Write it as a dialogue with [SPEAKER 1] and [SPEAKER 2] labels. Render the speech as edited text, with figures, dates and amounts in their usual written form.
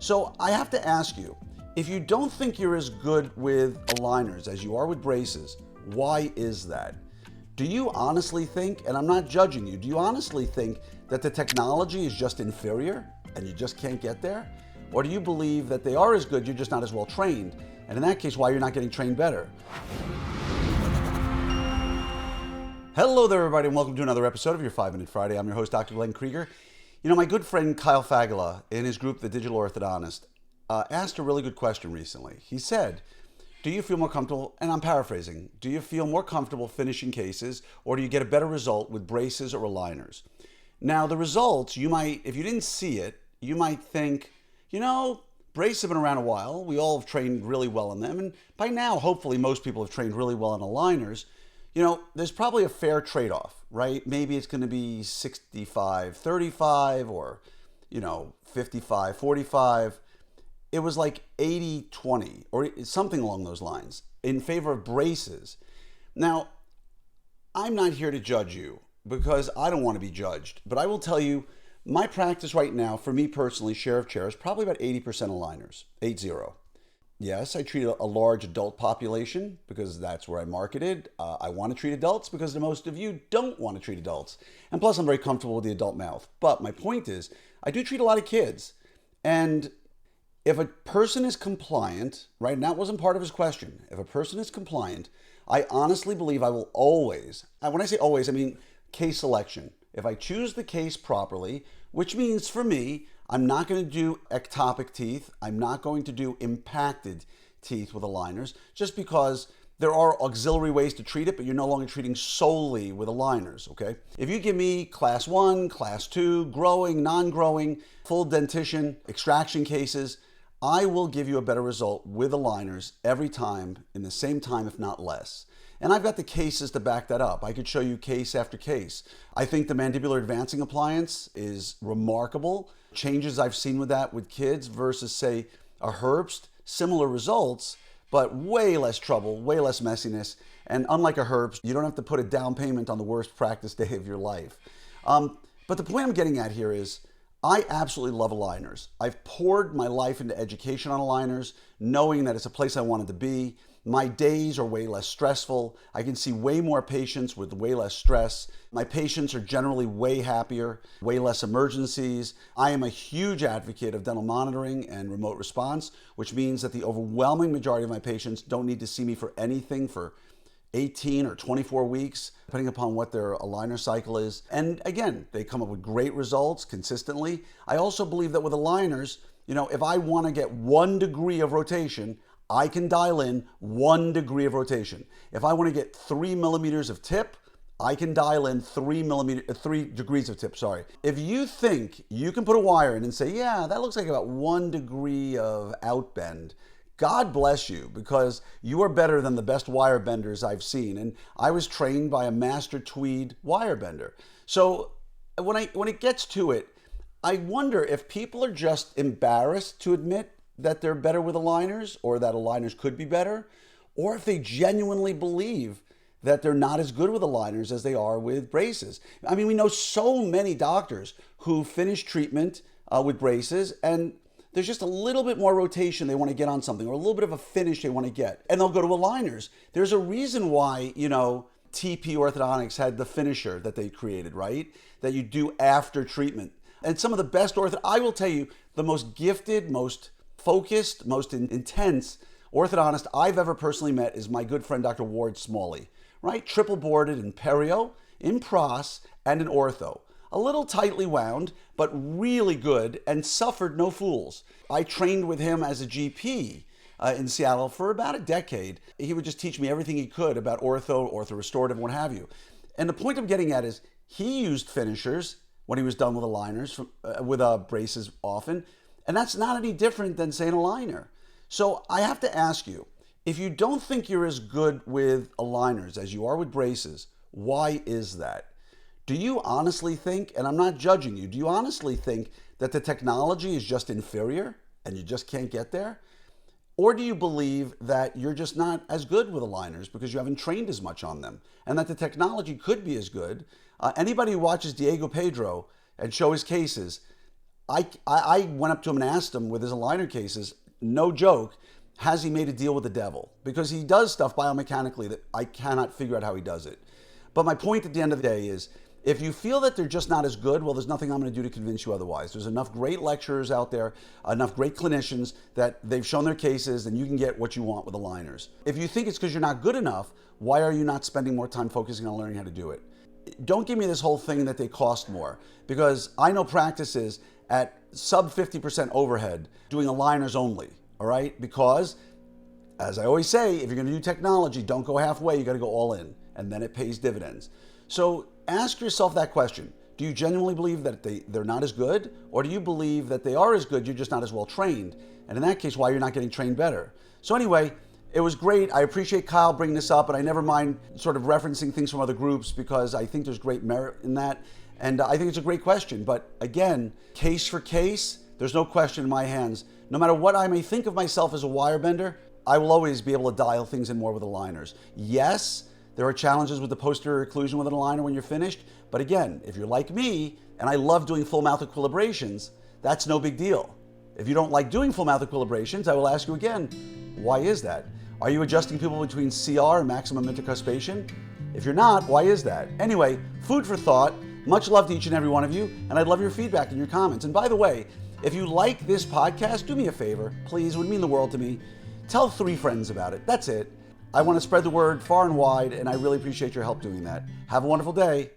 [SPEAKER 1] So I have to ask you, if you don't think you're as good with aligners as you are with braces, why is that? Do you honestly think, and I'm not judging you, do you honestly think that the technology is just inferior and you just can't get there? Or do you believe that they are as good, you're just not as well trained? And in that case, why you're not getting trained better? Hello there, everybody, and welcome to another episode of your 5-Minute Friday. I'm your host, Dr. Glenn Krieger. You know, my good friend Kyle Fagala, in his group, the Digital Orthodontist, asked a really good question recently. He said, do you feel more comfortable, and I'm paraphrasing, do you feel more comfortable finishing cases, or do you get a better result with braces or aligners? Now, the results, you might, if you didn't see it, you might think, you know, braces have been around a while. We all have trained really well in them, and by now, hopefully, most people have trained really well in aligners. You know, there's probably a fair trade-off, right? Maybe it's going to be 65-35 or, you know, 55-45. It was like 80-20 or something along those lines in favor of braces. Now, I'm not here to judge you because I don't want to be judged, but I will tell you my practice right now, for me personally, share of chair is probably about 80% aligners, 80. Yes, I treat a large adult population because that's where I marketed. I want to treat adults because most of you don't want to treat adults. And plus, I'm very comfortable with the adult mouth. But my point is, I do treat a lot of kids. And if a person is compliant, right, and that wasn't part of his question. If a person is compliant, I honestly believe I will always, and when I say always, I mean case selection. If I choose the case properly, which means for me, I'm not going to do ectopic teeth. I'm not going to do impacted teeth with aligners just because there are auxiliary ways to treat it, but you're no longer treating solely with aligners, okay? If you give me class 1, class 2, growing, non-growing, full dentition, extraction cases, I will give you a better result with aligners every time in the same time, if not less. And I've got the cases to back that up. I could show you case after case. I think the mandibular advancing appliance is remarkable. Changes I've seen with that with kids versus, say, a Herbst, similar results, but way less trouble, way less messiness. And unlike a Herbst, you don't have to put a down payment on the worst practice day of your life. But the point I'm getting at here is, I absolutely love aligners. I've poured my life into education on aligners, knowing that it's a place I wanted to be. My days are way less stressful. I can see way more patients with way less stress. My patients are generally way happier, way less emergencies. I am a huge advocate of dental monitoring and remote response, which means that the overwhelming majority of my patients don't need to see me for anything for 18 or 24 weeks, depending upon what their aligner cycle is. And again, they come up with great results consistently. I also believe that with aligners, you know, if I want to get 1 degree of rotation, I can dial in 1 degree of rotation. If I want to get 3 millimeters of tip, I can dial in 3 degrees of tip, sorry. If you think you can put a wire in and say, yeah, that looks like about 1 degree of outbend, God bless you, because you are better than the best wire benders I've seen. And I was trained by a master Tweed wire bender. So when it gets to it, I wonder if people are just embarrassed to admit that they're better with aligners or that aligners could be better, or if they genuinely believe that they're not as good with aligners as they are with braces. I mean, we know so many doctors who finish treatment with braces and there's just a little bit more rotation they want to get on something or a little bit of a finish they want to get, and they'll go to aligners. There's a reason why, you know, TP Orthodontics had the finisher that they created, right? That you do after treatment. And some of the best I will tell you, the most gifted, most focused, most intense orthodontist I've ever personally met is my good friend, Dr. Ward Smalley, right? Triple boarded in perio, in pros, and in ortho. A little tightly wound, but really good and suffered no fools. I trained with him as a GP in Seattle for about a decade. He would just teach me everything he could about ortho restorative, what have you. And the point I'm getting at is he used finishers when he was done with aligners, with braces often, and that's not any different than, say, an aligner. So I have to ask you, if you don't think you're as good with aligners as you are with braces, why is that? Do you honestly think, and I'm not judging you, do you honestly think that the technology is just inferior and you just can't get there? Or do you believe that you're just not as good with aligners because you haven't trained as much on them and that the technology could be as good? Anybody who watches Diego Pedro and show his cases, I went up to him and asked him with his aligner cases, no joke, has he made a deal with the devil? Because he does stuff biomechanically that I cannot figure out how he does it. But my point at the end of the day is, if you feel that they're just not as good, well, there's nothing I'm going to do to convince you otherwise. There's enough great lecturers out there, enough great clinicians that they've shown their cases and you can get what you want with aligners. If you think it's because you're not good enough, why are you not spending more time focusing on learning how to do it? Don't give me this whole thing that they cost more, because I know practices at sub 50% overhead doing aligners only, all right? Because, as I always say, if you're going to do technology, don't go halfway, you got to go all in, and then it pays dividends. So ask yourself that question. Do you genuinely believe that they're not as good? Or do you believe that they are as good, you're just not as well trained? And in that case, why you're not getting trained better? So anyway, it was great. I appreciate Kyle bringing this up, and I never mind sort of referencing things from other groups because I think there's great merit in that. And I think it's a great question. But again, case for case, there's no question in my hands. No matter what I may think of myself as a wire bender, I will always be able to dial things in more with aligners. Yes, there are challenges with the posterior occlusion with an aligner when you're finished. But again, if you're like me, and I love doing full mouth equilibrations, that's no big deal. If you don't like doing full mouth equilibrations, I will ask you again, why is that? Are you adjusting people between CR and maximum intercuspation? If you're not, why is that? Anyway, food for thought. Much love to each and every one of you, and I'd love your feedback and your comments. And by the way, if you like this podcast, do me a favor, please. It would mean the world to me. Tell 3 friends about it. That's it. I want to spread the word far and wide, and I really appreciate your help doing that. Have a wonderful day.